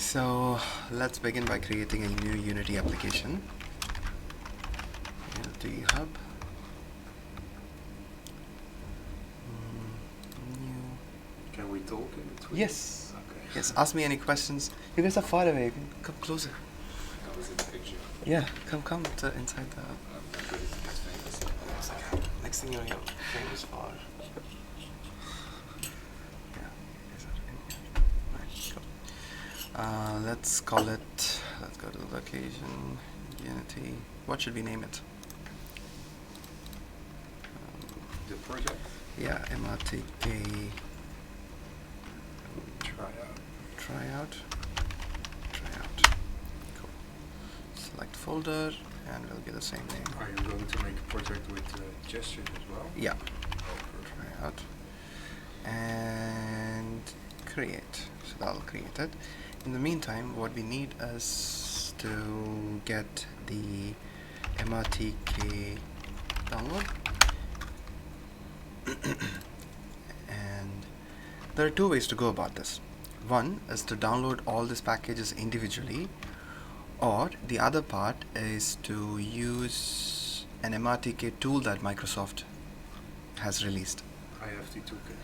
So let's begin by creating a new Unity application. Unity Hub. New. Can we talk in between? Yes. Okay. Yes. Ask me any questions. You guys are far away. You can come closer. I was in the picture. Yeah. Come to inside the. I'm not ready to get famous. Next thing you know, you're famous for. Yeah. Is that in here? Right. Cool. Let's call it. Let's go to the location. Unity. What should we name it? The project? Yeah, MRTK. Tryout. Tryout. Cool. Select folder, and we'll give the same name. Are you going to make a project with gestures as well? Yeah. Tryout. And create. So that'll create it. In the meantime, what we need is to get the MRTK download. And there are two ways to go about this. One is to download all these packages individually, or the other part is to use an MRTK tool that Microsoft has released. IFT toolkit.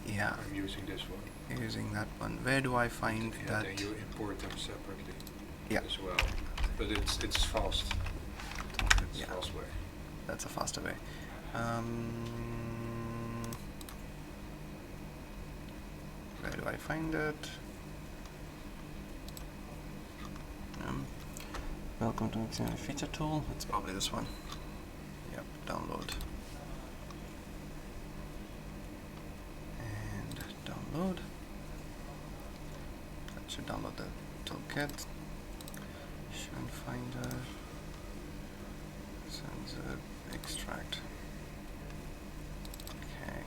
Yeah, I'm using this one. using that one. Where do I find Yeah, that? then you import them separately. Yeah. As well. But it's fast. It's Yeah. fast way. That's a faster way. Where do I find it? Welcome to XML feature tool. It's probably this one. Yep, download. And download. That should download the toolkit. Shown finder. Sensor extract. Okay,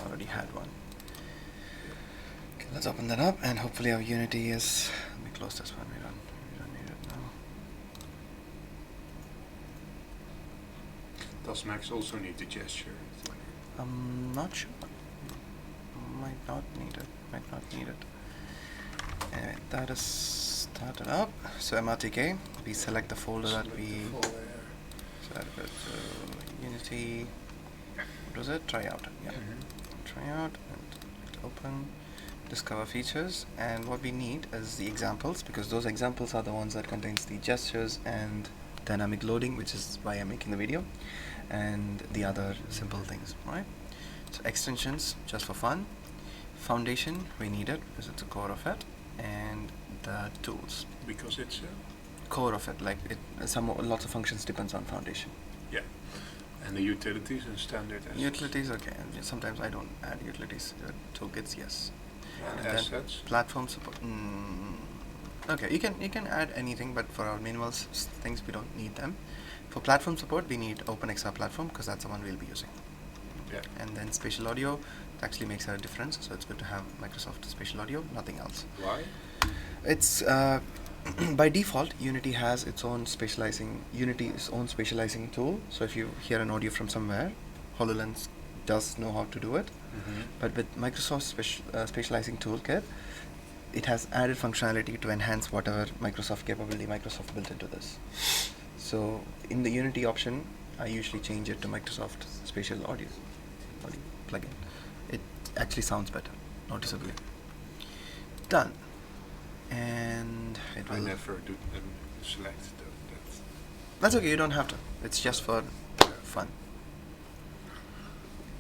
already had one. Okay, let's open that up, and hopefully our Unity is. Let me close this one. We don't need it now. Does Max also need the gesture? I'm not sure. Might not need it. Might not need it. Anyway, that is started up. So MRTK, we select the folder that we. So that goes to Unity. What was it? Tryout. Yeah. Tryout and open. Discover features, and what we need is the examples, because those examples are the ones that contains the gestures and dynamic loading, which is why I'm making the video, and the other simple things, right? So extensions, just for fun. Foundation, we need it because it's a core of it, and the tools. Because it's Core of it, like it. Lots of functions depends on foundation. yeah. And the utilities and standard assets. Utilities, okay. And sometimes I don't add utilities. Toolkits, yes. And then assets. Platform support. Okay, you can add anything, but for our minimal things we don't need them. For platform support, we need OpenXR platform because that's the one we'll be using. Yeah. And then spatial audio, it actually makes a difference. So it's good to have Microsoft spatial audio, nothing else. Why? It's by default, Unity has its own Unity's own spatializing tool. So if you hear an audio from somewhere, HoloLens does know how to do it. But with Microsoft's spatializing toolkit, it has added functionality to enhance whatever Microsoft capability Microsoft built into this. So in the Unity option, I usually change it to Microsoft Spatial Audio plugin. It actually sounds better, noticeably. Done. And it will. I never do select that. That's okay. You don't have to. It's just for fun.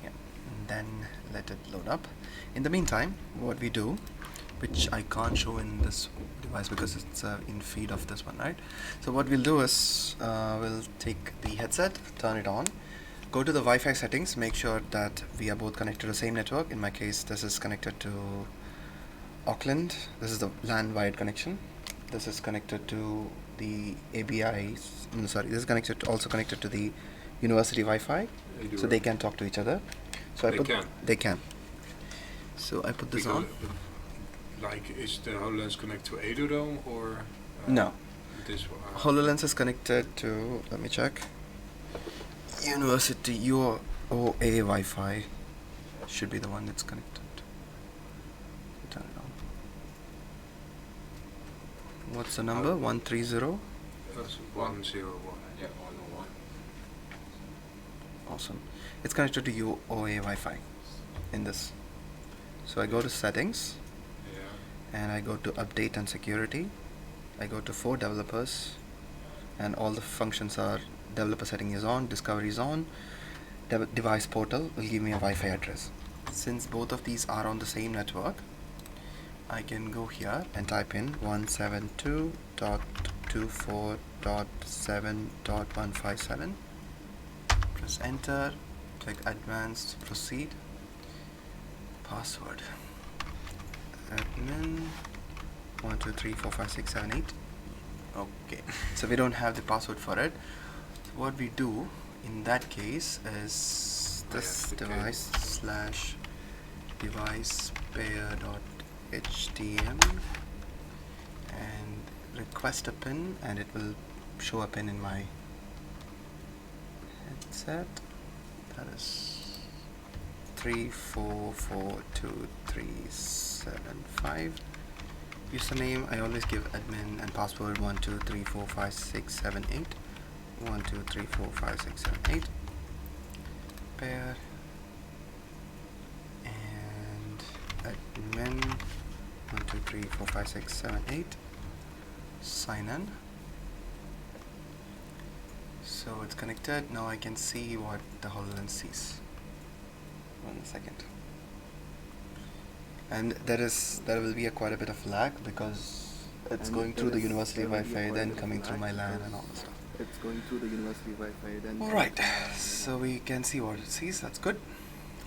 Yeah. And then let it load up. In the meantime, what we do, which I can't show in this device because it's in feed of this one, right? So what we'll do is we'll take the headset, turn it on, go to the Wi-Fi settings, make sure that we are both connected to the same network. In my case, this is connected to Auckland. This is the LAN wired connection. This is connected to the ABI. Sorry, this is also connected to the university Wi-Fi, so they can talk to each other. So they can. So I put this on. Like, is the HoloLens connected to Edodome or? No. This one. HoloLens is connected to. Let me check. University UOA Wi-Fi should be the one that's connected. Turn it on. What's the number? 130? That's 101. Yeah, 101. Awesome. It's connected to UOA Wi-Fi in this. So I go to settings Yeah. and I go to update and security. I go to for developers and all the functions are developer setting is on, discovery is on, device portal will give me a Wi-Fi address. Since both of these are on the same network, I can go here and type in 172.24.7.157. Press enter, click advanced, proceed. Password admin 1234567 Okay, so we don't have the password for it. So what we do in that case is this device slash device pair.htm and request a pin, and it will show a pin in my headset. That is 344235. Username, I always give admin, and password 1234567 1234567 pair and admin 1234567 sign in. So it's connected. Now I can see what the HoloLens sees. 1 second. And there will be quite a bit of lag because it's going through the university Wi-Fi, then coming through my LAN and all that stuff. It's going through the university Wi-Fi, then. Alright, so we can see what it sees. That's good.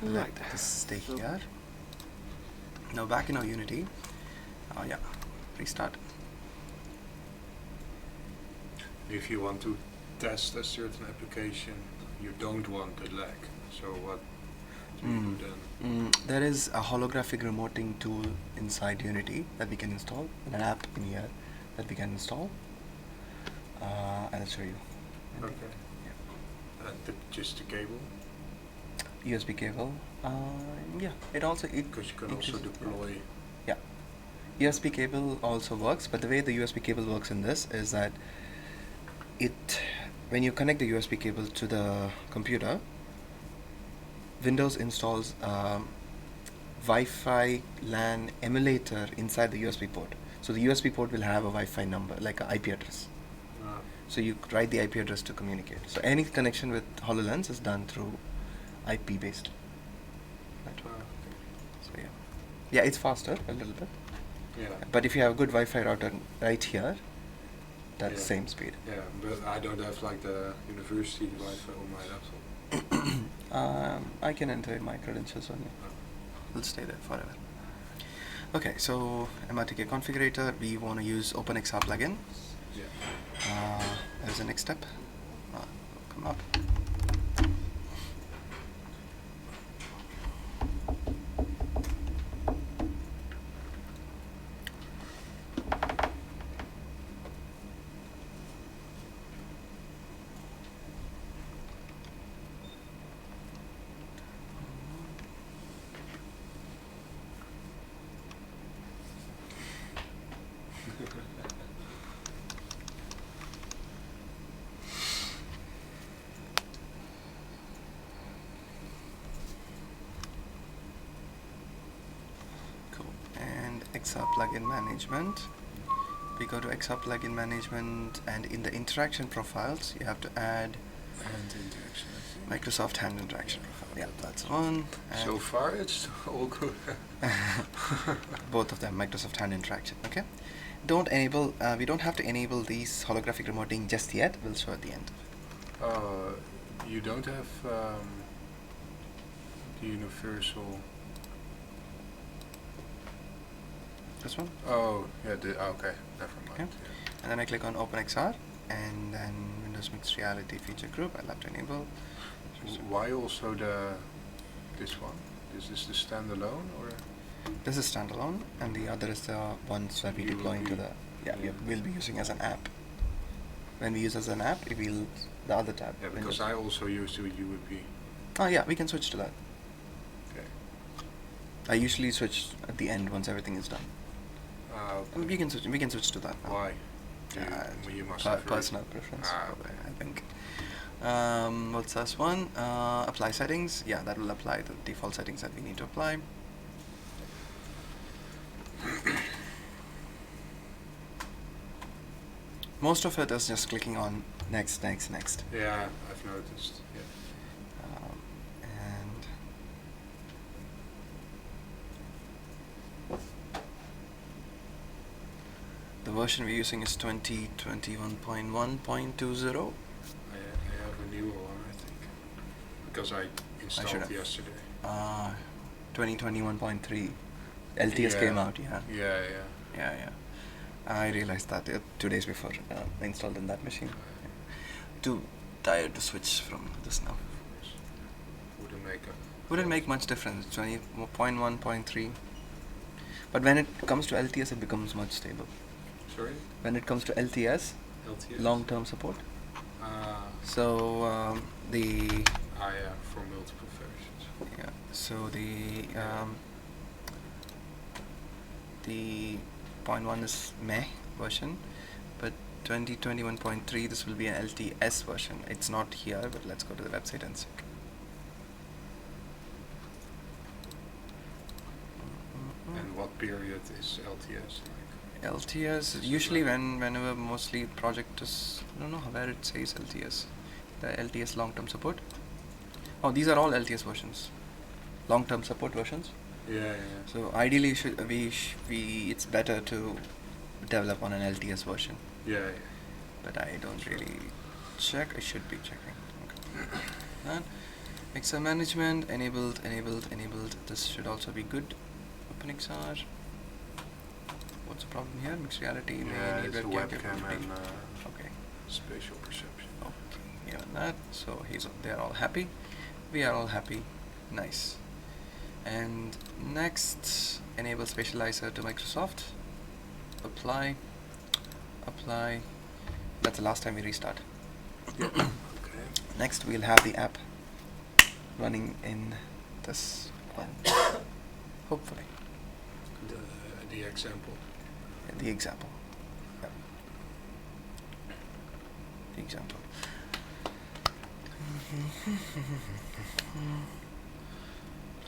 Right, just stay here. Now back in our Unity. Oh yeah, restart. If you want to test a certain application, you don't want the lag. So what do you do then? There is a holographic remoting tool inside Unity that we can install, and an app in here that we can install. I'll show you. Okay. Yeah. And just the cable? USB cable. Yeah, because you can also deploy. Yeah, USB cable also works, but the way the USB cable works in this is that when you connect the USB cable to the computer, Windows installs Wi-Fi LAN emulator inside the USB port. So the USB port will have a Wi-Fi number, like an IP address. So you write the IP address to communicate. So any connection with HoloLens is done through IP-based network. So yeah, it's faster a little bit. Yeah. But if you have a good Wi-Fi router right here, that's same speed. Yeah, but I don't have like the university Wi-Fi on my laptop. I can enter my credentials on it. It'll stay there forever. Okay, so MRTK configurator, we want to use OpenXR plugin. Yeah. There's the next step. Come up. XR plugin management. We go to XR plugin management, and in the interaction profiles you have to add Hand interaction. Microsoft hand interaction profile. Yeah, that's on. So far it's all good. Both of them, Microsoft hand interaction. Okay. Don't enable. We don't have to enable these holographic remoting just yet. We'll show at the end. You don't have the universal. This one. Oh yeah. Okay. Never mind. Yeah. And then I click on OpenXR, and then Windows Mixed Reality Feature Group. I'll have to enable. Why also this one? Is this the standalone or? This is standalone, and the other is the ones that we deploy into the. Yeah, we'll be using as an app. When we use as an app, it will the other tab. Yeah, because I also use the UWP. Oh yeah, we can switch to that. Okay. I usually switch at the end once everything is done. Okay. We can switch to that now. Why? You must have Personal preference. Okay. I think. What's this one? Apply settings. Yeah, that will apply the default settings that we need to apply. Most of it is just clicking on next, next, next. Yeah, I've noticed. Yeah. And the version we're using is 2021.1.20. I have a newer one, I think, because I installed have. yesterday. 2021.3. LTS Yeah. came out, yeah. Yeah. Yeah. I realized that 2 days before I installed in that machine. Too tired to switch from this now. Wouldn't make much difference. 20.1, 0.3. But when it comes to LTS, it becomes much stable. Sorry? When it comes to LTS, LTS? long-term support. So yeah, for multiple versions. yeah. So the 0.1 is meh version, but 2021.3 this will be an LTS version. It's not here, but let's go to the website and check. And what period is LTS like? LTS usually whenever mostly project is, I don't know where it says LTS. The LTS long-term support. Oh, these are all LTS versions, long-term support versions. Yeah. So ideally, it's better to develop on an LTS version. Yeah. But I don't really check. I should be checking. Okay. And XR management enabled. This should also be good. OpenXR. What's the problem here? Mixed reality. Yeah, it's webcam capability. and Okay. spatial perception. Okay. Yeah, that. So they're all happy. We are all happy. Nice. And next, enable spatializer to Microsoft. Apply. That's the last time we restart. Okay. Next, we'll have the app running in this one. Hopefully. The example. The example. Yep. The example.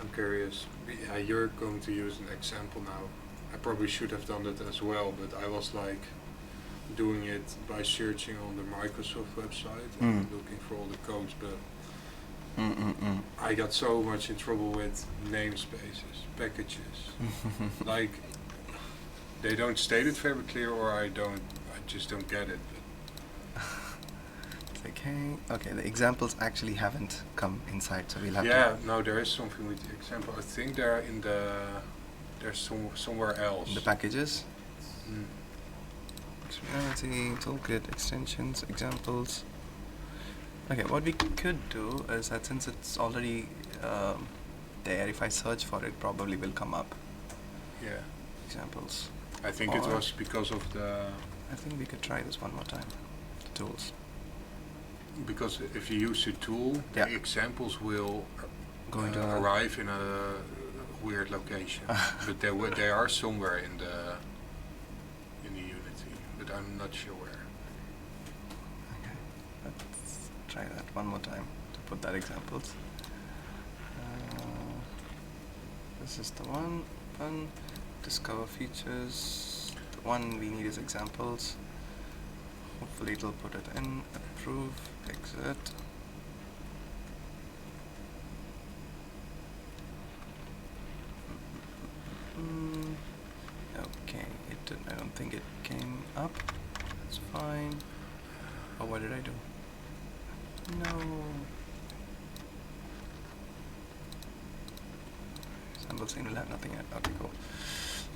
I'm curious. Yeah, you're going to use an example now. I probably should have done it as well, but I was like doing it by searching on the Microsoft website and looking for all the codes, but I got so much in trouble with namespaces, packages. Like, they don't state it very clear, or I just don't get it. Okay, the examples actually haven't come inside, so we'll have to... Yeah, no, there is something with the example. I think they're in somewhere else. In the packages? Mm. Reality, toolkit, extensions, examples. Okay, what we could do is that since it's already there, if I search for it, probably will come up. Yeah. Examples. I think it was because of the... I think we could try this one more time. The tools. Because if you use a tool, Yeah. the examples will arrive in a weird location. But they are somewhere in the Unity, but I'm not sure where. Okay, let's try that one more time to put that examples. This is the one. Discover features. The one we need is examples. Hopefully it'll put it in. Approve. Exit. Okay, it did. I don't think it came up. That's fine. Oh, what did I do? No. Sample scene will have nothing yet. Okay, cool.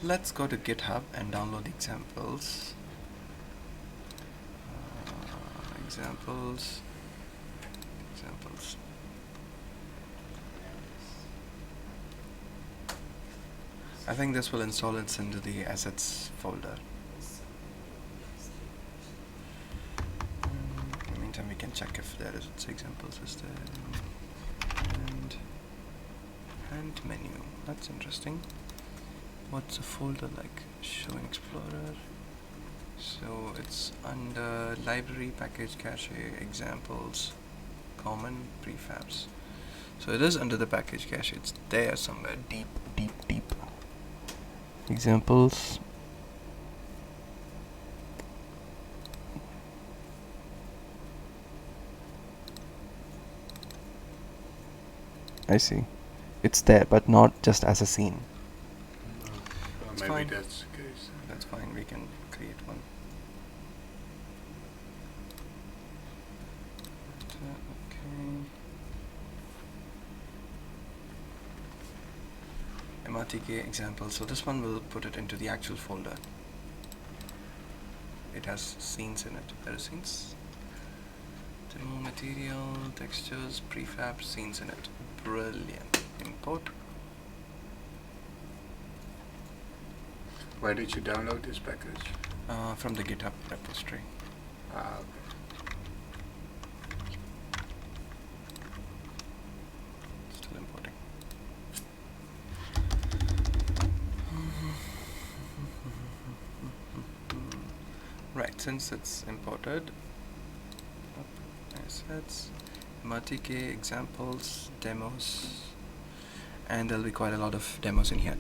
Let's go to GitHub and download the examples. Examples. I think this will install it into the assets folder. In the meantime, we can check if there is examples listed. And menu. That's interesting. what's a folder like? Show in Explorer. So it's under library, package cache, examples, common, prefabs. So it is under the package cache. It's there somewhere, deep. Examples. I see. It's there, but not just as a scene. It's Maybe fine. that's the case. That's fine. We can create one. Okay. MRTK example. So this one will put it into the actual folder. It has scenes in it. There are scenes. Demo material, textures, prefab, scenes in it. Brilliant. Import. Where did you download this package? From the GitHub repository. Okay. Still importing. Right, since it's imported, assets, MRTK, examples, demos, and there'll be quite a lot of demos in here.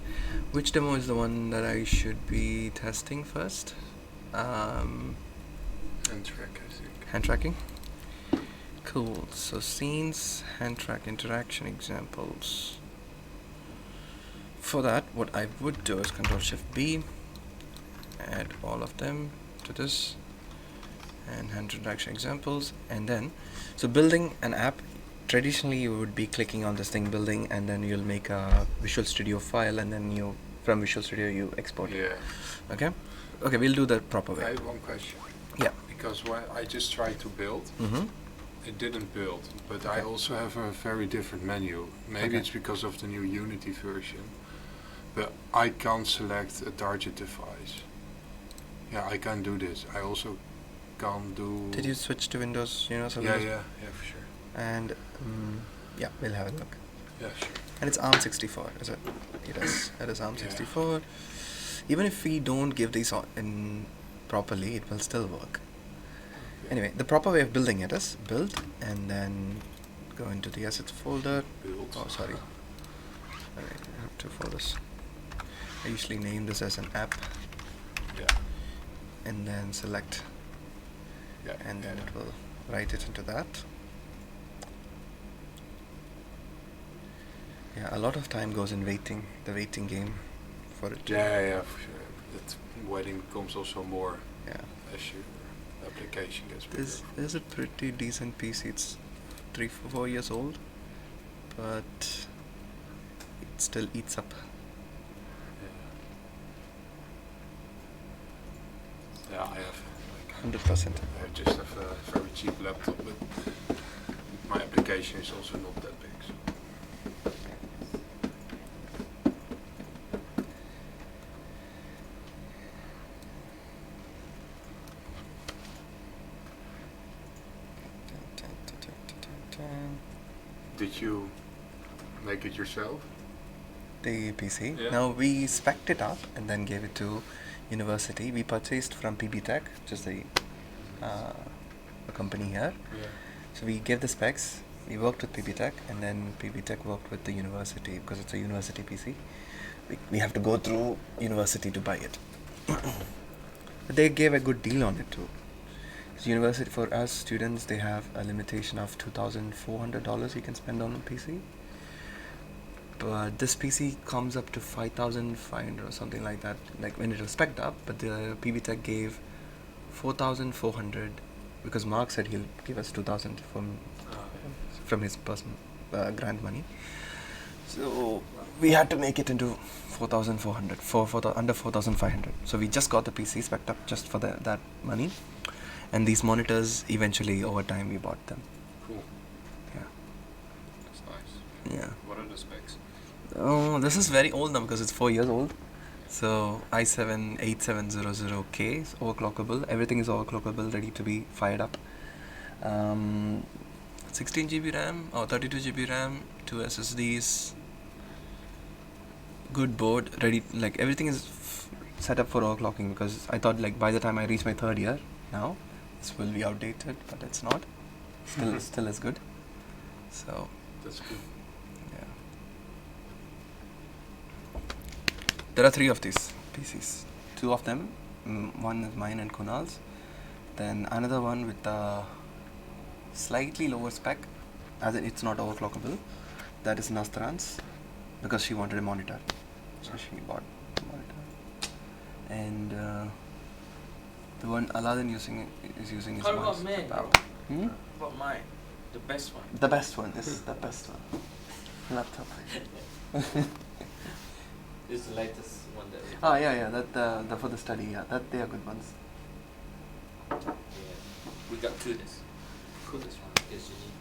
Which demo is the one that I should be testing first? And track, I think. Hand tracking. Cool. So scenes, hand track, interaction examples. For that, what I would do is Ctrl+Shift+B, add all of them to this, and hand interaction examples, and then, so building an app, traditionally you would be clicking on this thing, building, and then you'll make a Visual Studio file, and then you, from Visual Studio, you export it. Yeah. Okay? Okay, we'll do that proper I way. have one question. Yeah. Because when I just tried to build, Mm-hmm. it didn't build, but Okay. I also have a very different menu. Maybe Okay. it's because of the new Unity version, but I can't select a target device. Yeah, I can do this. I also can't do... Did you switch to Windows Universal Yeah, Windows? yeah, for sure. And, yeah, we'll have a look. Yeah, sure. And it's ARM64, is it? It is. It is ARM64. Even if we don't give these in properly, it will still work. Okay. Anyway, the proper way of building it is build and then go into the assets folder. Build. Oh, sorry. I have two folders. I usually name this as an app Yeah. and then select, Yeah. and then it will write it into that. Yeah, a lot of time goes in waiting, the waiting game for it. Yeah, for sure. That waiting becomes also more Yeah. as your application gets bigger. This is a pretty decent PC. It's 3-4 years old, but it still eats up. Yeah, I have 100%. I just have a very cheap laptop, but my application is also not that big. So. Did you make it yourself? The PC. Yeah. Now we spec'd it up and then gave it to university. We purchased from PB Tech, which is a company here. Yeah. So we gave the specs. We worked with PB Tech, and then PB Tech worked with the university because it's a university PC. We have to go through university to buy it. But they gave a good deal on it too. So university, for us students, they have a limitation of $2,400 you can spend on a PC. But this PC comes up to 5,500 or something like that, like when it was spec'd up. But the PB Tech gave 4,400 because Mark said he'll give us 2,000 from his personal grant money. So we had to make it into 4,400 under 4,500. So we just got the PC spec'd up just for that money, and these monitors eventually over time we bought them. Cool. Yeah. That's nice. Yeah. What are the specs? Oh, this is very old now because it's 4 years old. So i7-8700K is overclockable. Everything is overclockable, ready to be fired up. 16 GB RAM or 32 GB RAM, 2 SSDs, good board, ready, like everything is set up for overclocking, because I thought like by the time I reach my third year now, this will be outdated, but it's not. Still is good. So That's good. yeah. There are 3 of these PCs. 2 of them, one is mine and Kunal's. Then another one with a slightly lower spec, as in it's not overclockable. That is Nastran's, because she wanted a monitor, so she bought a monitor. And the one Aladdin is using is How about mine's mine? power. Hmm? What mine? The best one. The best one. This is the best one. Laptop. This is the latest one that we Oh yeah. That the for the study. Yeah, that they are good ones. yeah. We got this. Coolest one because you need.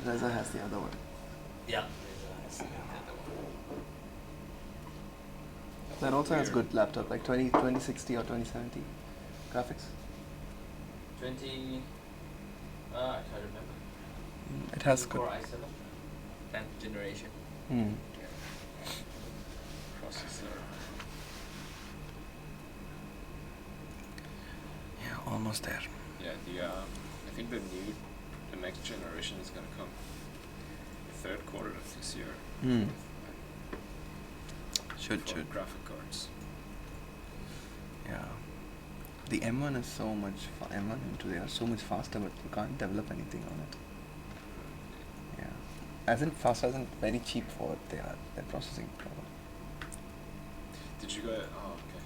Yeah. Reza has the other one. Yeah. There's the other one. That also has Weird. good laptop, like 2060 or 2070 graphics. 20. I can't remember. It has good. Core i7, 10th generation Hmm. processor. Yeah, almost there. Yeah, I think the next generation is gonna come third quarter of this year. Hmm. For Should. graphic cards. Yeah. The M1 is so much. M1 and 2 they are so much faster, but you can't develop anything on it. Yeah. As in fast, as in very cheap for what they are. Their processing power. Did you guys? Oh, okay.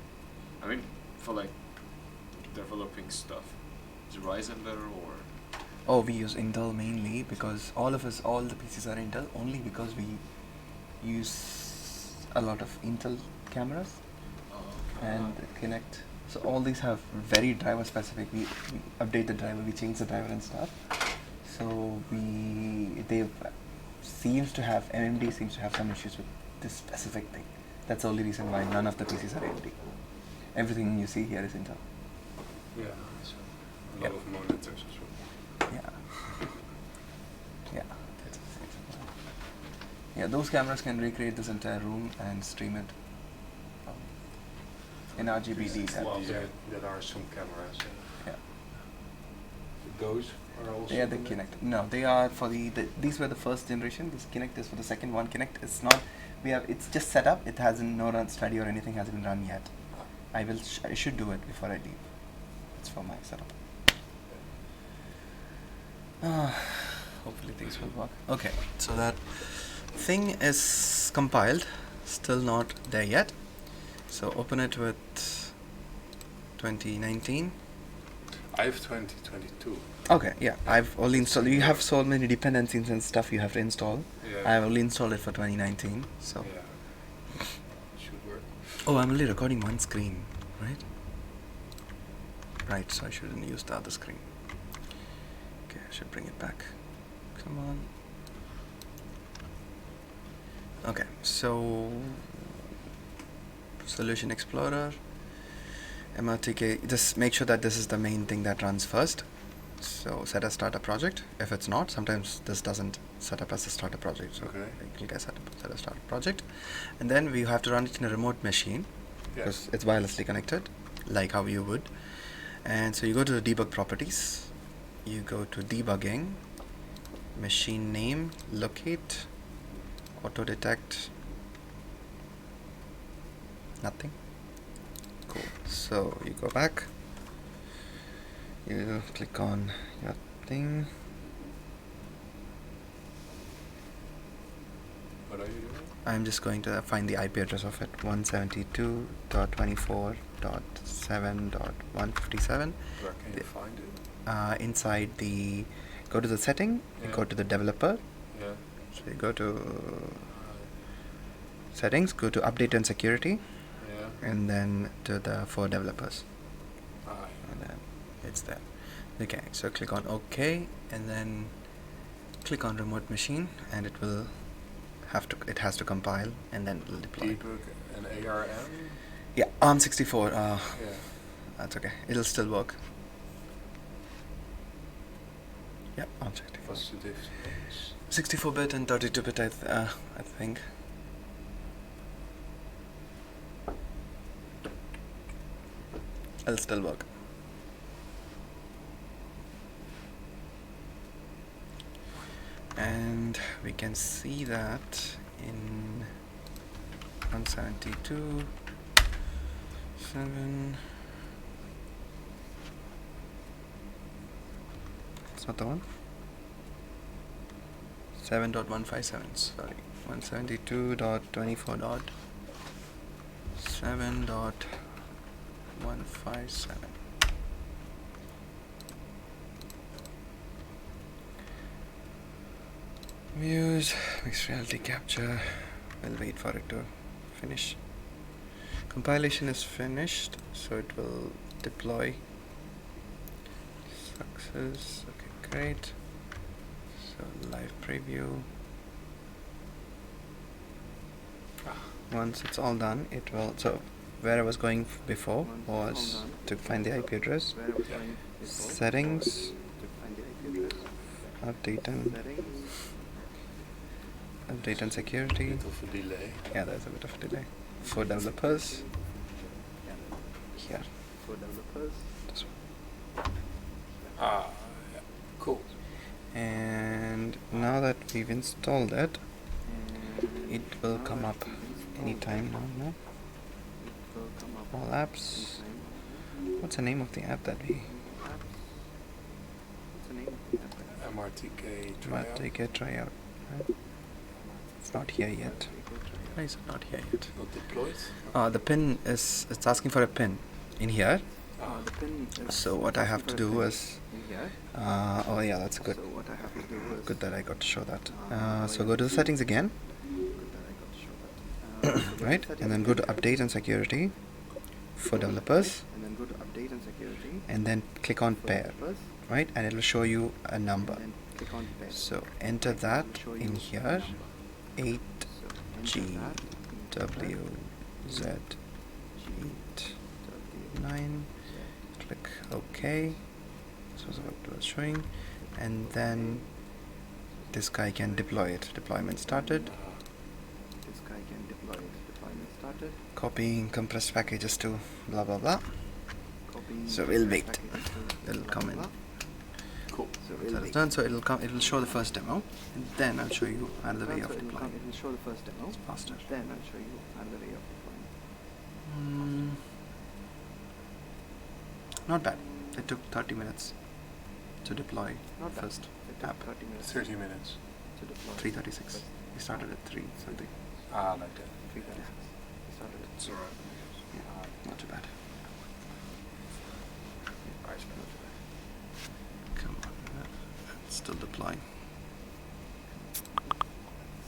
I mean, for like developing stuff, is Ryzen better or? Oh, we use Intel mainly because all the PCs are Intel only because we use a lot of Intel cameras Oh, okay. and Kinect. So all these have very driver specific. We update the driver, we change the driver and stuff. So AMD seems to have some issues with this specific thing. That's the only reason why none of the PCs are AMD. Everything you see here is Intel. Yeah, so a lot Yep. of monitors as well. Yeah. Yeah. Yeah, those cameras can recreate this entire room and stream it in RGBD. There are some cameras. Yeah. Those are also. Yeah, the Kinect. No, they are for these were the first generation. This Kinect is for the second one. Kinect is not. It's just set up. It hasn't no run study or anything has been run yet. I should do it before I leave. It's for my setup. Hopefully things will work. Okay, so that thing is compiled, still not there yet. So open it with 2019. I have 2022. Okay, yeah, I've only installed. You have so many dependencies and stuff you have to install. Yeah. I've only installed it for 2019. So. Yeah. Should work. Oh, I'm only recording one screen, right? Right, so I shouldn't use the other screen. Okay, I should bring it back. Come on. Okay, so Solution Explorer, MRTK. Just make sure that this is the main thing that runs first. So set a starter project. If it's not, sometimes this doesn't set up as a starter project. So Okay. you guys set a starter project, and then we have to run it in a remote machine because it's wirelessly connected, like how you would. And so you go to the debug properties. You go to debugging, machine name, locate, auto detect. Nothing. Cool. So you go back. You click on your thing. What are you doing? I'm just going to find the IP address of it. 172.24.7.157. Where can you find it? Inside go to the setting. You go to the developer. Yeah. So you go to settings. Go to update and security, Yeah. and then to the for developers. Ah, And then it's there. Okay, so click on OK, and then click on remote machine, and it has to compile, and then it will deploy. Debug and ARM. Yeah, ARM64. Yeah. That's okay. It'll still work. Yeah, ARM64. What's the difference? 64-bit and 32-bit. I think. it'll still work. And we can see that in 172.7. It's not the one. 7.157. Sorry, 172.24.7.157. Views, mixed reality capture. We'll wait for it to finish. Compilation is finished, so it will deploy. Success. Okay, great. So live preview. Once it's all done, it will. So where I was going before was to find the IP address, settings, update and security. Bit of a delay. Yeah, there's a bit of a delay. For developers, here. For developers. This one. Ah, yeah. Cool. And now that we've installed it, it will come up anytime now. No? All apps. What's the name of the app that we? MRTK tryout. MRTK tryout. Right? It's not here yet. Why is it not here yet? Not deployed. The pin is. It's asking for a pin in here. Ah, The pin is So what I have to do is. in here. Oh yeah, that's good. So what I have to do is Good that I got to show that. So go to the settings again, good that I got to show that. So go to right? settings And then go to again. update and security for developers, And then go to update and security. and then click on for pair, developers, right? And it'll show you a number. And then click on pair. So enter that in here, 8 So enter G that, W Z G 8 W 9. Click OK. This was what it was showing, and then this guy can deploy it. Deployment started. This guy can deploy it. Deployment started. Copying compressed packages to blah blah blah. Copying So we'll wait. packages to It'll blah, come blah, in. blah. cool. So So we'll that's wait. done. So it'll come. It'll show the first demo, and then I'll show you another way So of it'll deploying. It will show the first demo. It's faster. Then I'll show you another way of deploying. Not bad. It took 30 minutes to deploy Not bad. first It took app. 30 minutes 30 minutes. to deploy. 3:36. We started at 3 something. Ah, like that. 3:36. We started at So, yeah, not too bad. Not too bad. Come on, it's still deploying.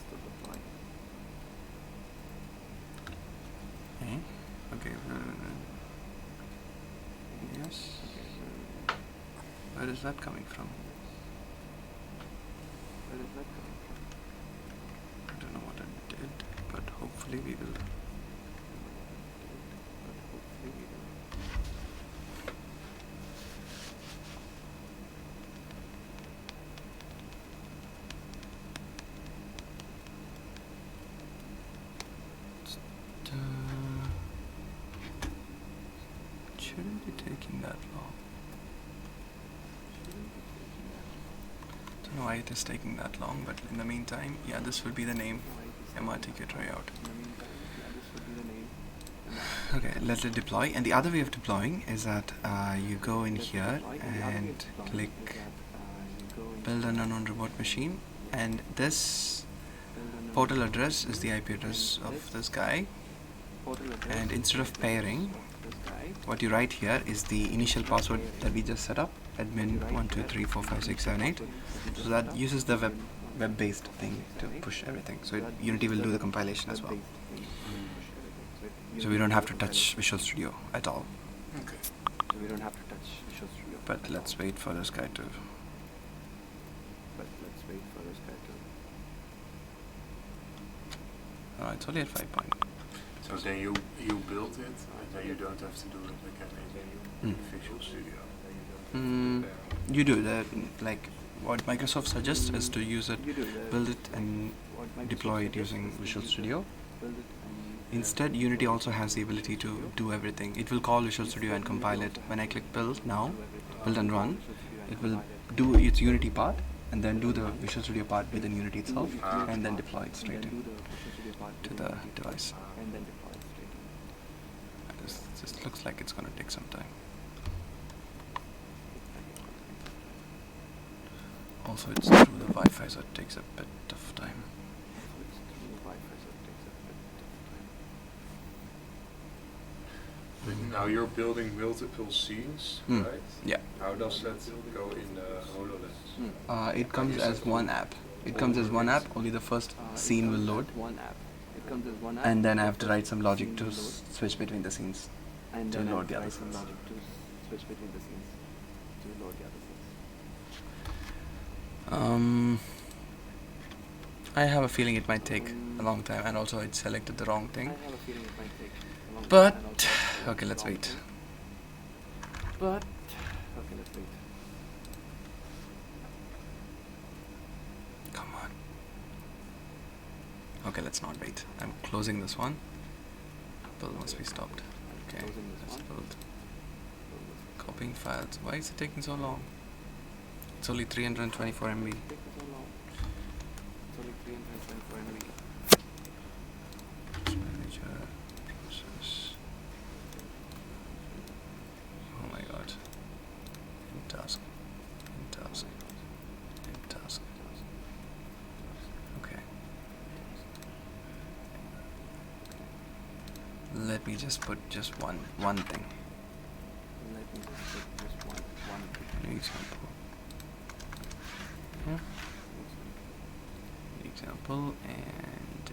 Still deploying. Okay. Okay. Yes. Where is that coming from? Where is that coming from? I don't know what I did, but hopefully we will. But hopefully we will. Shouldn't be taking that long. Don't know why it is taking that long, but in the meantime, yeah, this will be the name. MRTK tryout. In the meantime, yeah, this would be the name. Okay, let it deploy. And the other way of deploying is that you go in Let it here deploy. And the other way and of deploying click is that, you go in build here, an unknown remote machine, and this build an portal address is the IP address of this guy. portal address And instead of is pairing, of this guy. what you write here is the initial password that we just set up, admin 1234567 So that uses the web-based thing to push everything. So Unity will do the compilation as well. So we don't have to touch Visual Studio at all. Okay. So we don't have to touch Visual Studio. But let's wait for this guy to. But let's wait for this guy to. Oh, it's only at 5 point. So then you build it, and then you don't have to do it again in Visual Studio. You do that. Like what Microsoft suggests is to use it, You do that. build it, and What Microsoft deploy it suggests using is to Visual use it, Studio. Build it and Instead, Unity also has the ability to do everything. It will call Visual Studio and compile it. When I click build now, build and run, it will do its Unity part and then do the Visual Studio part within Unity itself and then deploy it straight in to the device. This just looks like it's going to take some time. Also, it's through the Wi-Fi, so it takes a bit of time. Now you're building multiple scenes, Mm. right? Yeah. How does that go in HoloLens? It comes as one app. It comes as one app, only the first scene will load. And then I have to write some logic to switch between the scenes to load the other scenes. I have a feeling it might take a long time, and also it selected the wrong thing. But okay, let's wait. Come on. Okay, let's not wait. I'm closing this one. Build must be stopped. Okay, let's build. Copying files. Why is it taking so long? It's only 324 MB. Manager, process. Oh my god. In task. Okay. Let me just put just one thing. An example. Yeah. Example and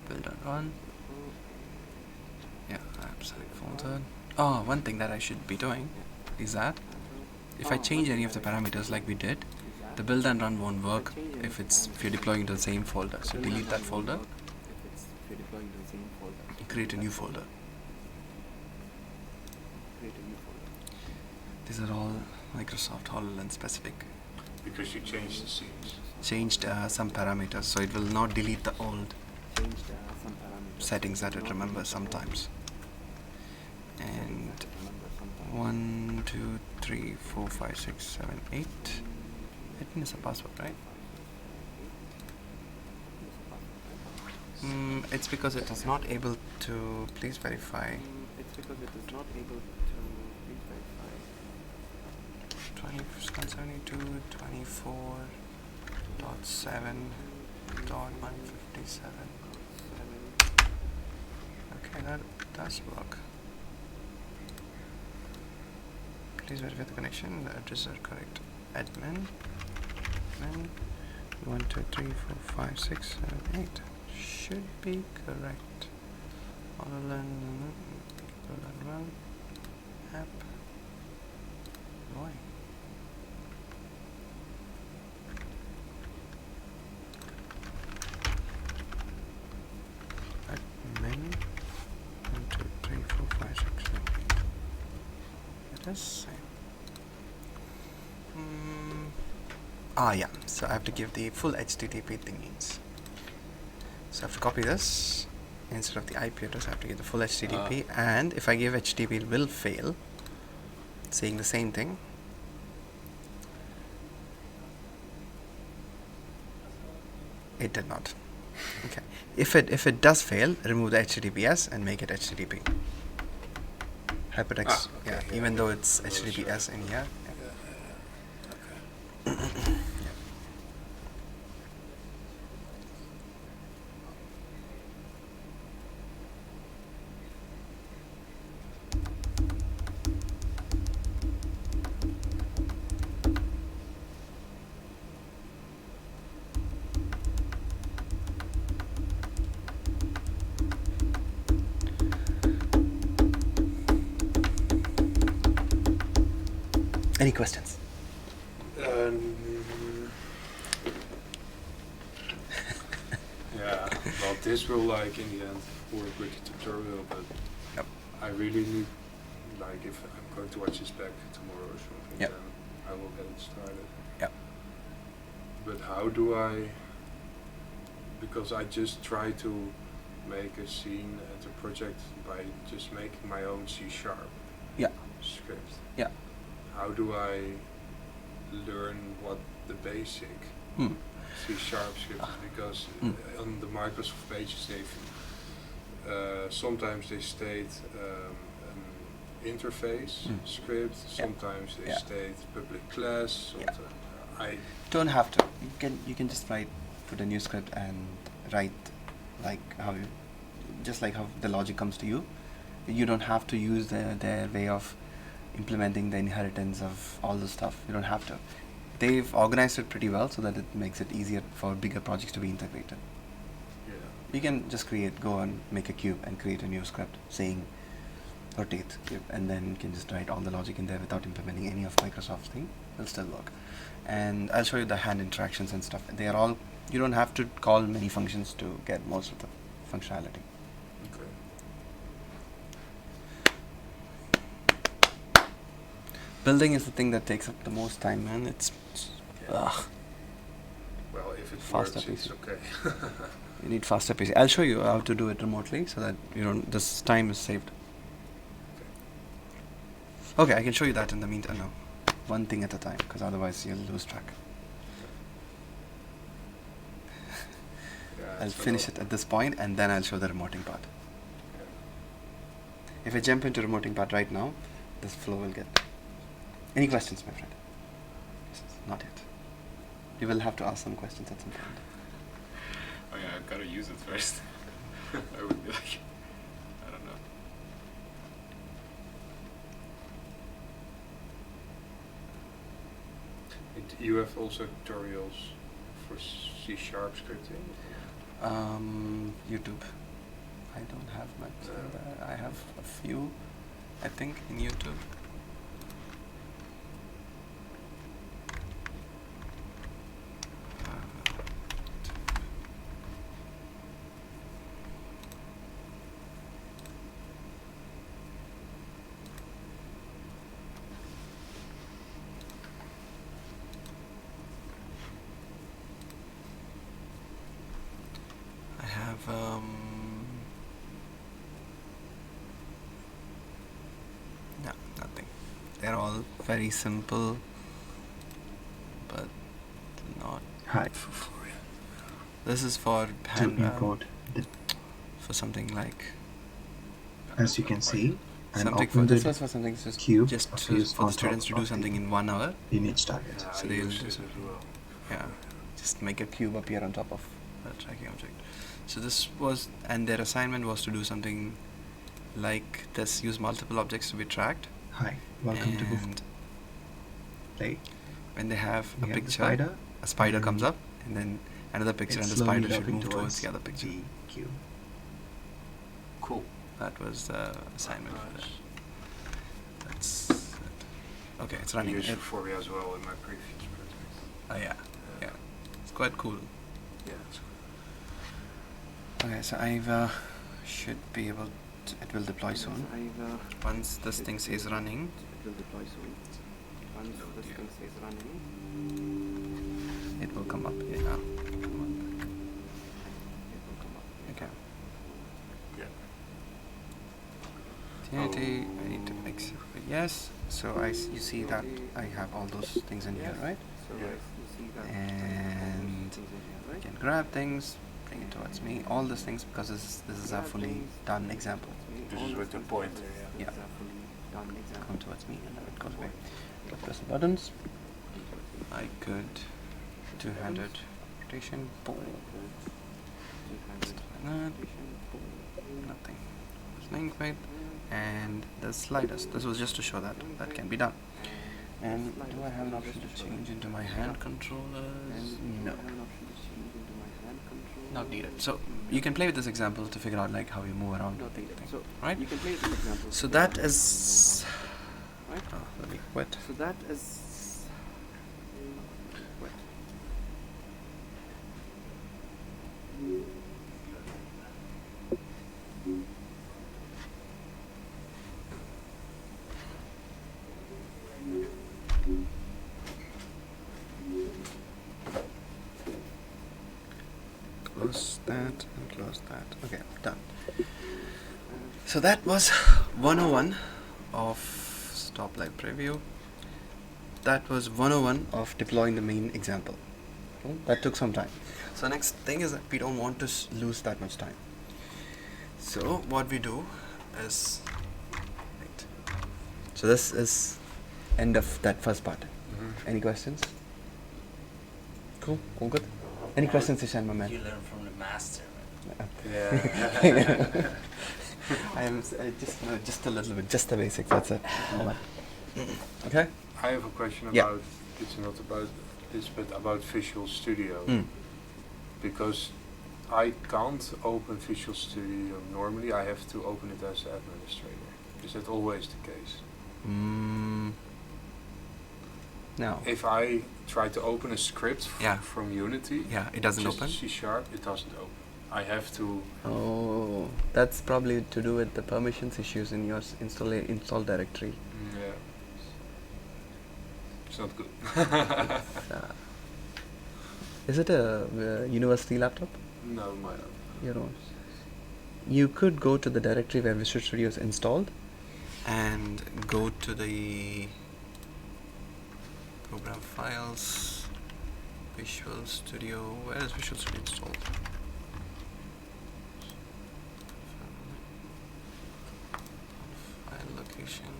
build and run. Yeah, app select folder. Oh, one thing that I should be doing is that if I change any of the parameters like we did, the build and run won't work if you're deploying to the same folder. So delete that folder. Create a new folder. These are all Microsoft HoloLens specific. Because you changed the scenes. Changed some parameters, so it will not delete the old settings that it remembers sometimes. And 1, 2, 3, 4, 5, 6, 7, 8. I think it's a password, right? It's because it is not able to. Please verify. 24.7.157. Okay, that does work. Please verify the connection. The addresses are correct. Admin 1, 2, 3, 4, 5, 6, 7, 8 should be correct. Hololens app. Why? Admin 1, 2, 3, 4, 5, 6, 7, 8. It is same. Yeah. So I have to give the full HTTP thingies. So I have to copy this. Instead of the IP address, I have to give the full HTTP. And if I give HTTP, it will fail. Saying the same thing. It did not. Okay. If it does fail, remove the HTTPS and make it HTTP. Hypertext. Okay, Yeah. Even though it's HTTPS in here. Any questions? Yeah, well, this will like in the end work with the tutorial, but Yep. I really need, like, if I'm going to watch this back tomorrow or something, Yep. then I will get it started. Yep. But how do I? Because I just try to make a scene and a project by just making my own C# Yeah. script. Yeah. How do I learn what the basic Hmm. C# script is? Because on the Microsoft pages they've sometimes they state an interface script, sometimes they Yeah. state public class, Yeah. sometimes I Don't have to. You can just put a new script and write like how you, just like how the logic comes to you. You don't have to use their way of implementing the inheritance of all the stuff. You don't have to. They've organized it pretty well so that it makes it easier for bigger projects to be integrated. yeah. You can just go and make a cube and create a new script saying rotate cube, and then you can just write all the logic in there without implementing any of Microsoft's thing. It'll still work. And I'll show you the hand interactions and stuff. They are all, you don't have to call many functions to get most of the functionality. Okay. Building is the thing that takes up the most time, man. It's Yeah. Well, if it Faster works, it's PC. okay. you need faster PC. I'll show you how to do it remotely so that you don't, this time is saved. Okay, I can show you that in the meantime. No, one thing at a time, because otherwise you'll lose track. Yeah, I'll it's finish a lot. it at this point and then I'll show the remoting part. Yeah. If I jump into remoting part right now, this flow will get. Any questions, my friend? Not yet. You will have to ask some questions at some point. Oh yeah, I've got to use it first. I would be like, I don't know. You have also tutorials for C# scripting? YouTube. I don't have much. I have a few, I think, in YouTube. I have no, nothing. They're all very simple, but not. Hi. This is for To hand, import the, for something like as you can see, an something for this opened was for something just cube just appears for on the students top to do of something the in 1 hour. image target. Yeah, So I they'll use do it as something. well. Yeah, just make a cube appear on top of a tracking object. So this was, and their assignment was to do something like this: use multiple objects to be tracked. Hi, welcome to Google And Play. when they have We a have the picture, a spider and comes up, and then another picture, it's and the slowly spider should loving move towards the other picture. the cube. Cool. That was the assignment for Nice. that. That's it. Okay, it's I running. used It, Euphoria as well in my previous project. oh yeah, yeah, it's quite cool. Yeah, it's cool. Okay, so I've should be able to, it will deploy soon. Once this thing says running, It will deploy soon. Once this thing says running, it will come up here now. Come on. it will come up. Okay. Yeah. TNT, I need to exit. Yes, so you see that I have all those things in here, right? So Yeah. you see that And things in here, I right? can grab things, bring it towards me, all these things, because this is a Grab fully things, done example. This all is these with the things pointer, because yeah. this is a fully done example. Come towards me and then it goes away. So press the buttons. I could two-handed rotation, boom, stuff like that, nothing. Link weight, and the sliders. This was just to show that that can be done. And do I have an option to change into my hand controllers? No, not needed. So you can play with this example to figure out like how you move around. Not needed. thing, So right? you can play with this example. So that is. Right? Oh, let me quit. So that is wet. Close that and close that. Okay, done. So that was 101 of stop live preview. That was 101 of deploying the main example. Okay, that took some time. So next thing is that we don't want to lose that much time. So what we do is, right. So this is end of that first part. Any questions? Cool, all good. Any questions, Ishan, my man? You learn from the master, man. Yeah. I am just a little bit, just the basics. That's it. Okay. I have a question Yeah. about, it's not about this, but about Visual Studio. Mm. Because I can't open Visual Studio normally, I have to open it as administrator. Is that always the case? No. If I try to open a script Yeah. from Unity, Yeah, it doesn't just open. C#, it doesn't open. I have to. Oh, that's probably to do with the permissions issues in your install directory. Yeah. It's not good. Is it a university laptop? No, my. Your own. You could go to the directory where Visual Studio is installed and go to the program files, Visual Studio. Where is Visual Studio installed? File location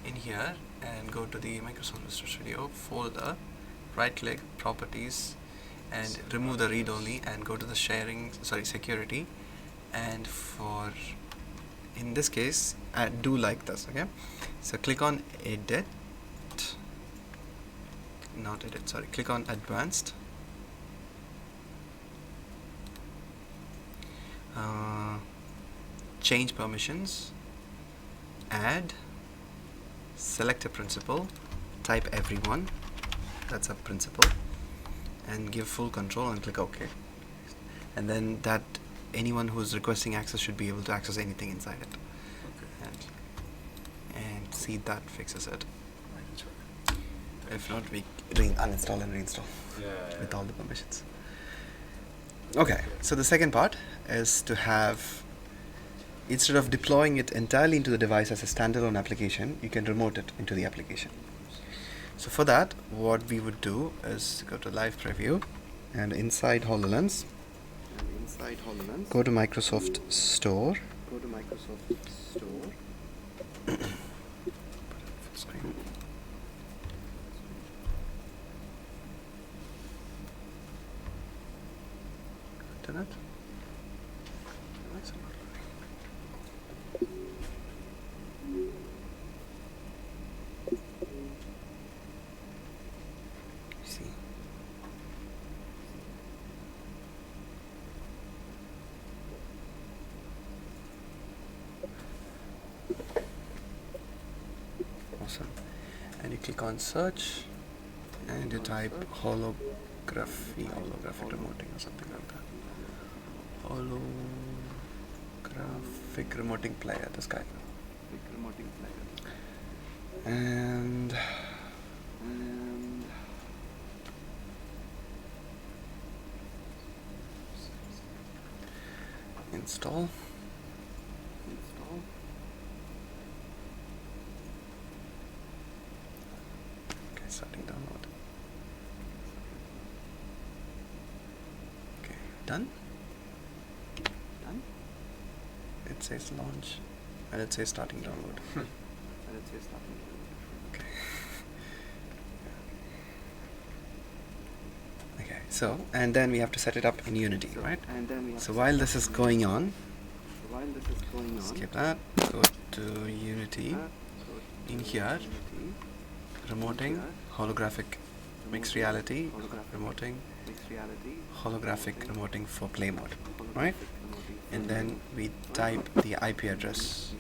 in here, and go to the Microsoft Visual Studio folder, right click properties and remove the read only and go to the security, and for in this case do like this. Okay, so click on edit, not edit, sorry, click on advanced, change permissions, add, select a principal, type everyone, that's a principal, and give full control and click OK. And then that anyone who's requesting access should be able to access anything inside it. And see that fixes it. If not, we uninstall and reinstall with all the permissions. Okay, so the second part is to have, instead of deploying it entirely into the device as a standalone application, you can remote it into the application. So for that, what we would do is go to live preview, and inside Hololens, go to Microsoft Store. Full screen. Internet. See. Awesome. And you click on search and you type holographic remoting or something like that. Holographic remoting player, this guy. And install. Okay, starting download. Okay, done. It says launch and it says starting download. Okay. Okay, so and then we have to set it up in Unity, right? So while this is going on, skip that, go to Unity, in here, remoting, holographic mixed reality, remoting, holographic remoting for play mode, right? And then we type the IP address,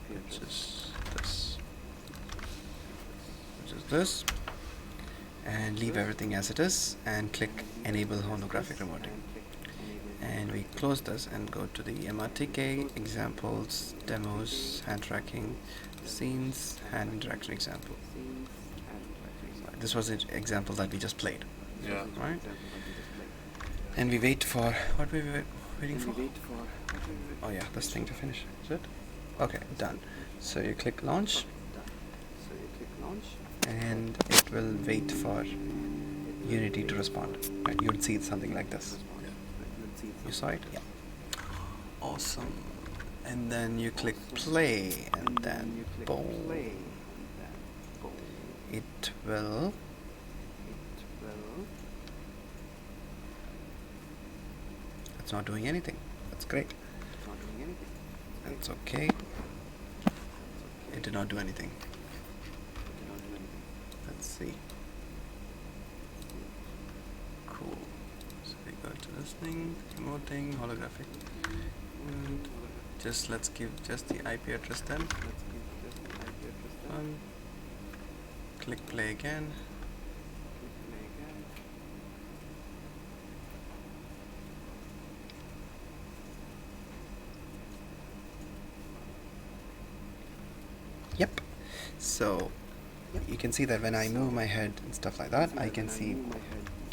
which is this, and leave everything as it is, and click enable holographic remoting. And we close this and go to the MRTK, examples, demos, hand tracking, scenes, hand interaction example. This was the example that we just played, Yeah. right? And we wait for what we were waiting And for. we wait for what we were Oh yeah, this thing to finish. Is it? Okay, done. So you click launch, done. So you click launch. and it will wait for Unity to respond. Right, you would see something like this. Yeah. You saw it? Yeah. Awesome. And then you click play, and then you click boom, play, and then boom, it will. it will. It's not doing anything. That's great. It's not doing anything. That's okay. It did not do anything. It did not do anything. Let's see. Cool. So we go to this thing, remoting, holographic. And just let's give just the IP address then. Let's give this an IP address then. Click play again. Click play again. Yep. So you can see that when I move my head and stuff like that, I can see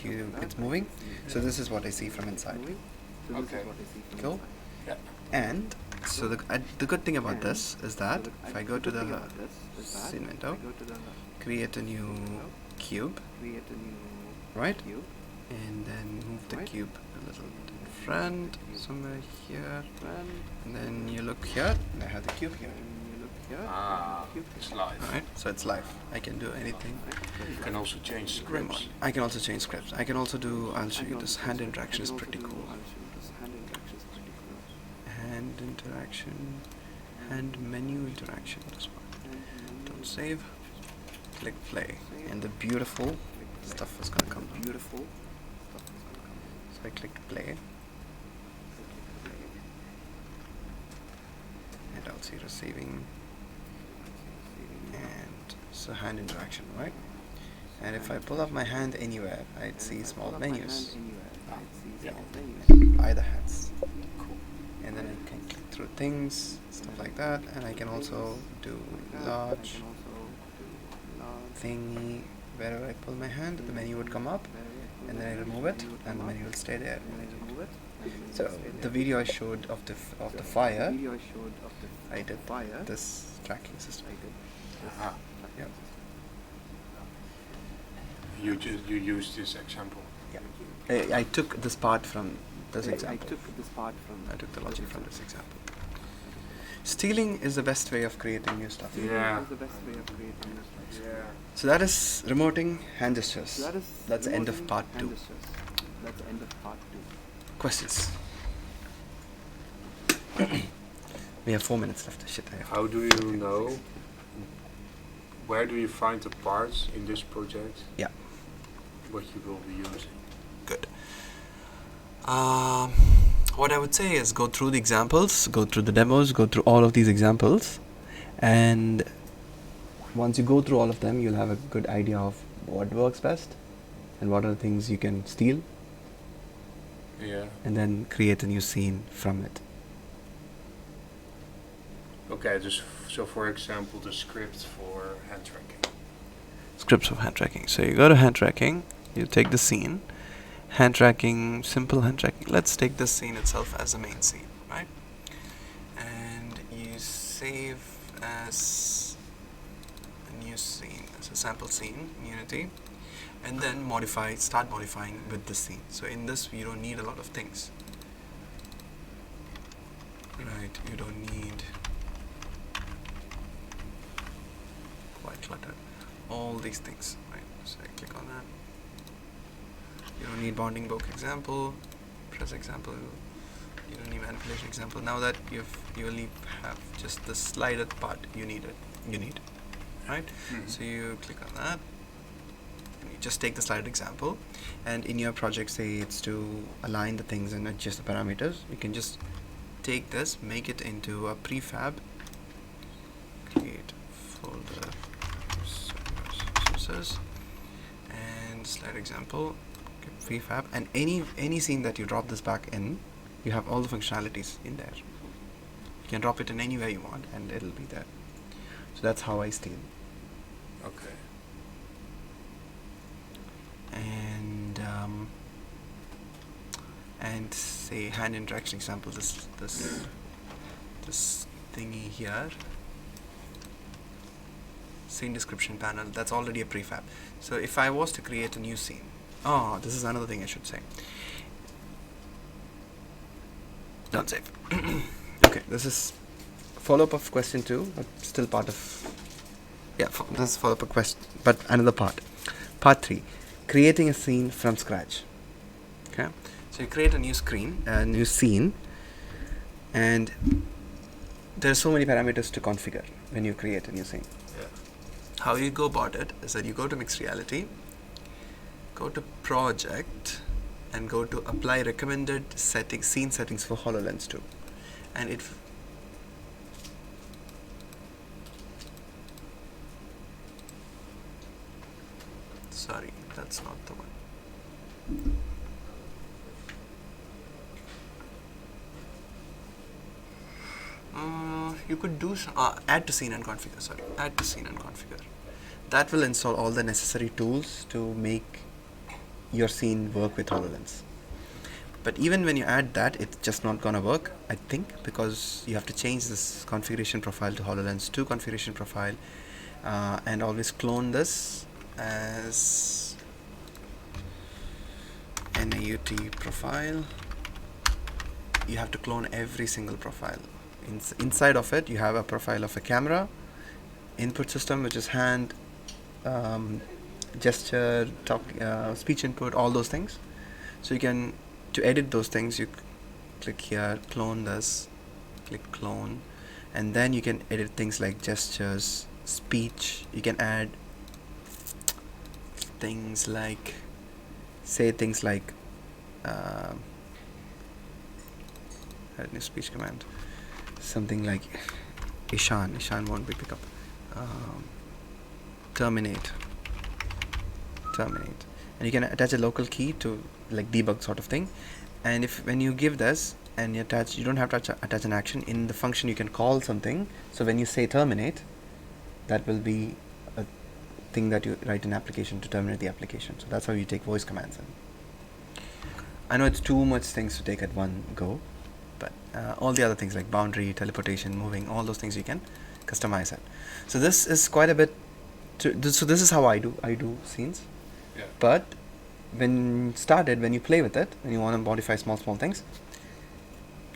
it's moving. So this is what I see from inside. Okay. Cool. Yeah. And so the good thing about this is that if I go to the scene window, create a new cube, Create a new right? cube. And then move the Right. cube a little bit in front, somewhere here, Friend. and then you look here, and I have the cube here. And you look here. Ah, cube it's here. live. Alright, so it's live. I can do anything. You can also change scripts. I can also change scripts. I can also do, I'll show you this hand interaction is pretty cool. Hand interaction is pretty cool. Hand interaction, hand menu interaction, this one. Don't save, click play, and the beautiful stuff is gonna come down. Beautiful stuff is gonna come. So I clicked play, and I'll see receiving, and so hand interaction, right? And if I pull up my hand anywhere, I'd see small menus. Yeah. Either hands. Cool. And then I can click through things, stuff like that, and I can also do large thingy. Wherever I pull my hand, the menu would come up, and then I remove it, and the menu will stay there. So the video I showed of the fire, I did this tracking system. Ah, Yeah. you use this example. Yeah. I took this part from this example. I took this part from. I took the logic from this example. Stealing is the best way of creating new stuff. Yeah. Is the best way of creating this stuff. Yeah. So that is remoting hand gestures. So That's the end of remoting part hand 2. gestures. That's the end of part 2. Questions? We have 4 minutes left. Shit, I have How do you know? Where do you find the parts in this project? Yeah. What you will be using? Good. What I would say is go through the examples, go through the demos, go through all of these examples, and once you go through all of them, you'll have a good idea of what works best and what are the things you can steal, Yeah. and then create a new scene from it. Okay, so for example, the script for hand tracking. Scripts of hand tracking. So you go to hand tracking, you take the scene, hand tracking, simple hand tracking. Let's take this scene itself as the main scene, right? And you save as a new scene, as a sample scene in Unity, and then start modifying with the scene. So in this, you don't need a lot of things, right? You don't need quite cluttered. All these things, right? So I click on that. You don't need bonding book example, press example. You don't need manipulation example. Now that you only have just the slider part you need, right? Mhm. So you click on that. You just take the slider example, and in your project, say it's to align the things and adjust the parameters. You can just take this, make it into a prefab. Create folder sources and slide example. Prefab, and any scene that you drop this back in, you have all the functionalities in there. You can drop it in anywhere you want and it'll be there. So that's how I steal. Okay. And and say hand interaction example, this thingy here, scene description panel, that's already a prefab. So if I was to create a new scene, this is another thing I should say. Don't save. Okay, this is follow-up of question 2, but still part of, this is follow-up of question, but another part. Part 3, creating a scene from scratch. Okay, so you create a new scene, and there are so many parameters to configure when you create a new scene. Yeah. How you go about it is that you go to Mixed Reality, go to Project, and go to Apply Recommended Scene Settings for HoloLens 2, and it sorry, that's not the one. You could do add to scene and configure. Sorry, add to scene and configure. That will install all the necessary tools to make your scene work with HoloLens. But even when you add that, it's just not gonna work, I think, because you have to change this configuration profile to HoloLens 2 configuration profile, and always clone this as NAUT profile. You have to clone every single profile. Inside of it, you have a profile of a camera, input system, which is hand, gesture, talk, speech input, all those things. So you can, to edit those things, you click here, clone this, click clone, and then you can edit things like gestures, speech. You can add things like, say things like, add new speech command, something like Ishan won't be pick up, terminate, and you can attach a local key to like debug sort of thing. And if when you give this and you attach, you don't have to attach an action in the function, you can call something. So when you say terminate, that will be a thing that you write in application to terminate the application. So that's how you take voice commands in. I know it's too much things to take at one go, but all the other things like boundary, teleportation, moving, all those things you can customize it. So this is quite a bit so this is how I do scenes. Yeah. But when you play with it, when you want to modify small things,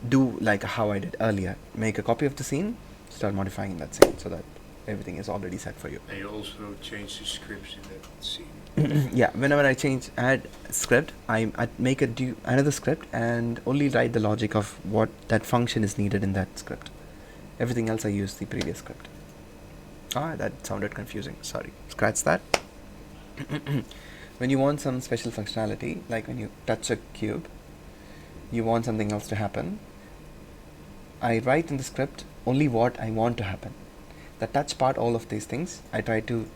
do like how I did earlier. Make a copy of the scene, start modifying that scene so that everything is already set for you. And you also change the scripts in that scene. Yeah, whenever I add script, I make another script and only write the logic of what that function is needed in that script. Everything else I use the previous script. That sounded confusing. Sorry, scratch that. When you want some special functionality, like when you touch a cube, you want something else to happen, I write in the script only what I want to happen. The touch part, all of these things, I try to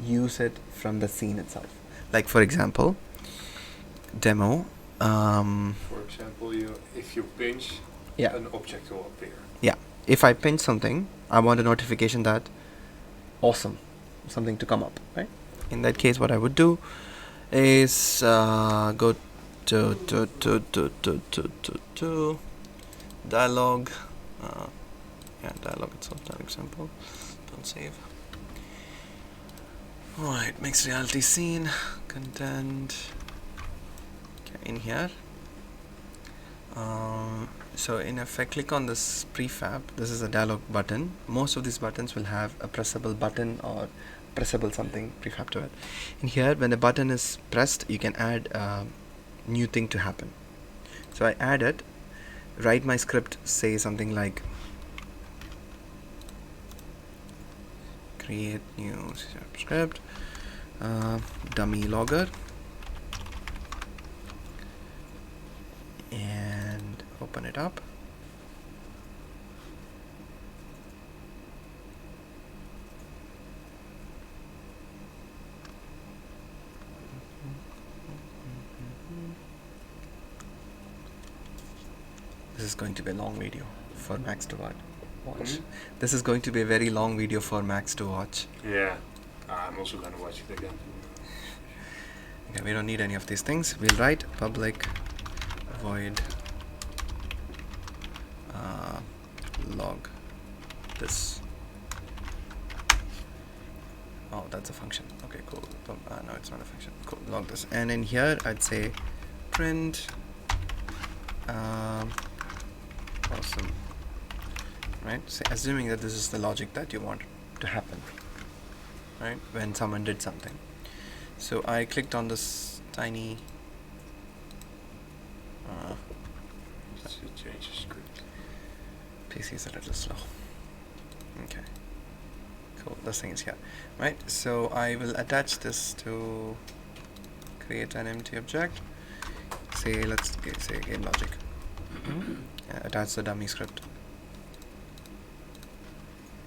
use it from the scene itself. Like for example, demo. For example, if you pinch, Yeah. an object will appear. Yeah. If I pinch something, I want a notification that awesome, something to come up, right? In that case, what I would do is go to dialogue. Dialogue itself, that example. Don't save. Alright, mixed reality scene, content. Okay, in here. So if I click on this prefab, this is a dialog button. Most of these buttons will have a pressable button or pressable something prefab to it. In here, when the button is pressed, you can add a new thing to happen. So I add it, write my script, say something like create new script, dummy logger, and open it up. This is going to be a long video for Max to watch. Mhm. This is going to be a very long video for Max to watch. Yeah, I'm also gonna watch it again. Okay, we don't need any of these things. We'll write public void log this. Oh, that's a function. Okay, cool. No, it's not a function. Cool. Log this, and in here I'd say print awesome. Right? So assuming that this is the logic that you want to happen, right? When someone did something. So I clicked on this tiny. Let's change the script. PC is a little slow. Okay. Cool. This thing is here, right? So I will attach this to create an empty object. Say let's say game logic. Attach the dummy script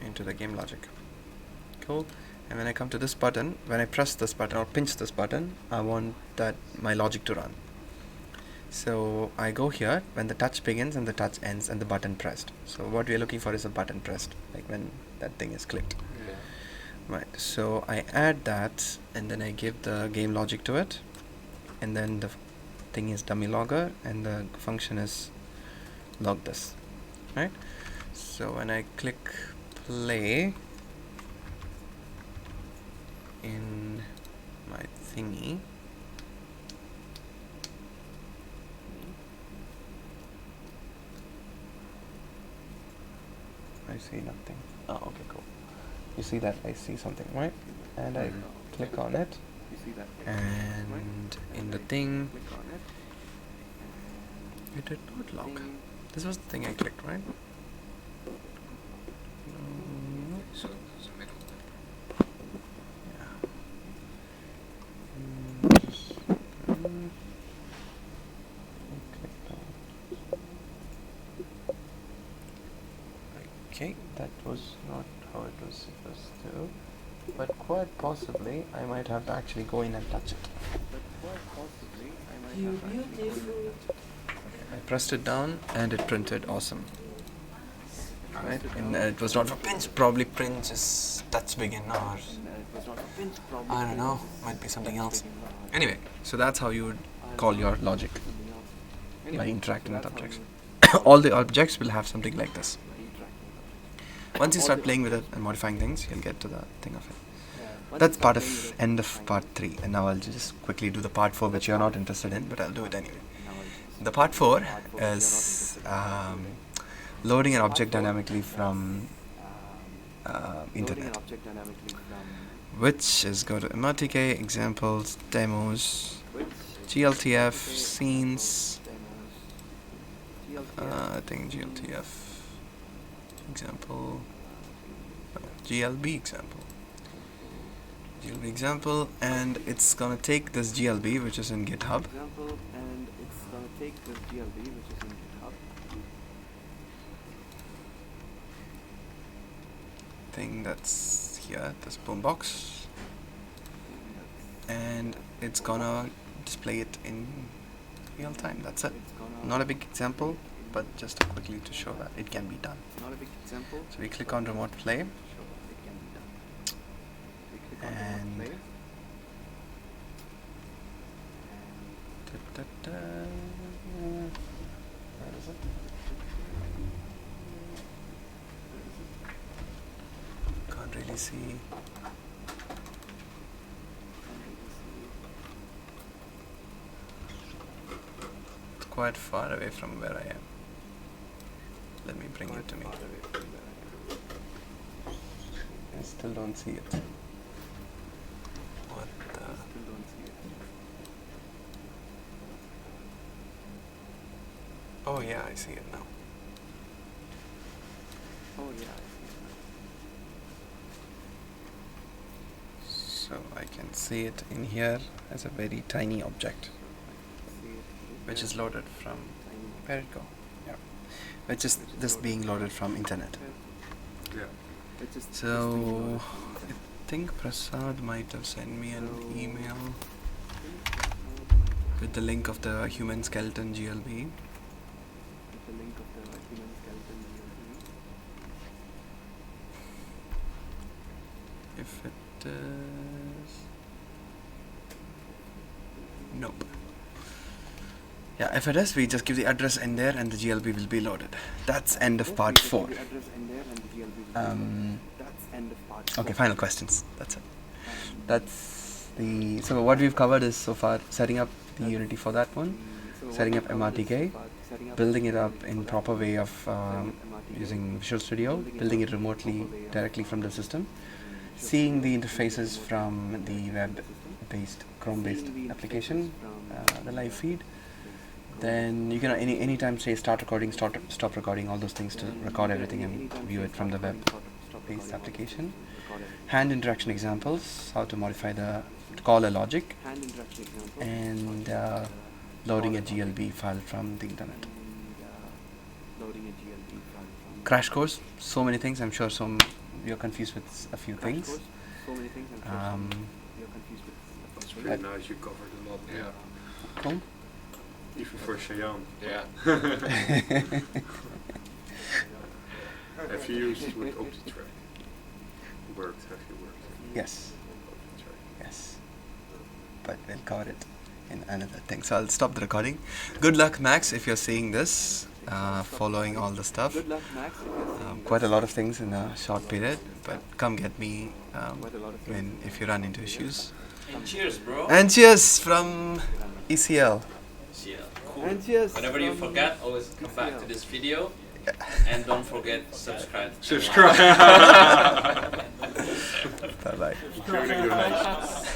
into the game logic. Cool. And when I come to this button, when I press this button or pinch this button, I want that my logic to run. So I go here when the touch begins and the touch ends and the button pressed. So what we are looking for is a button pressed, like when that thing is clicked. Yeah. Right. So I add that and then I give the game logic to it, and then the thing is dummy logger and the function is log this. Right. So when I click play in my thingy, I see nothing. Oh, okay, cool. You see that I see something, right? And I click on it, You see that? and in the thing, Click on it. it did not log. Thing. This was the thing I clicked, right? So it's a middle. Yeah. Okay, that was not how it was supposed to, but quite possibly I might have to actually go in and touch it. But quite possibly I might You have to actually go in beautiful. and touch it. I pressed it down and it printed awesome. Right? And it was not for pinch, probably pinch is touch begin or And it was not a pinch problem. I don't know, might be something else. Anyway, so that's how you would call your logic by interacting with objects. All the objects will have something like this. Once you start playing with it and modifying things, you'll get to the thing of it. That's part of end of part 3, and now I'll just quickly do the part 4, which you're not interested in, but I'll do it anyway. The part 4 is loading an object dynamically from internet, which is go to MRTK, examples, demos, GLTF, scenes, I think GLTF, example, GLB example, and it's gonna take this GLB, which is in GitHub, thing that's here, this boombox, and it's gonna display it in real time. That's it. Not a big example, but just quickly to show that it can be done. So we click on remote play, and where is it? Can't really see. It's quite far away from where I am. Let me bring it to me. I still don't see it. What the? Oh yeah, I see it now. So I can see it in here as a very tiny object, which is loaded from, where it go? Yeah, which is this being loaded from internet. Yeah. So I think Prasad might have sent me an email with the link of the human skeleton GLB. If it is, nope. Yeah, if it is, we just give the address in there and the GLB will be loaded. That's end of part 4. Okay, final questions. That's it. That's the. So what we've covered is so far setting up the Unity for that one, setting up MRTK, building it up in proper way of using Visual Studio, building it remotely directly from the system, seeing the interfaces from the web-based, Chrome-based application, the live feed. Then you can anytime say start recording, stop recording, all those things to record everything and view it from the web-based application. Hand interaction examples, how to modify to call a logic, and loading a GLB file from the internet. Crash course, so many things. I'm sure you're confused with a few things. That's really nice. You covered a lot. Yeah. Cool. Even for Cheyenne. Yeah. Have you used with OptiTrack? Have you worked? Yes. OptiTrack. Yes. But we'll cover it in another thing. So I'll stop the recording. Good luck, Max, if you're seeing this, following all the stuff. Quite a lot of things in a short period, but come get me if you run into issues. And cheers, bro. And cheers from ECL. Yeah, cool. And cheers. Whenever you forget, always come back to this video. And don't forget subscribe. Subscribe. Bye bye. Including donations.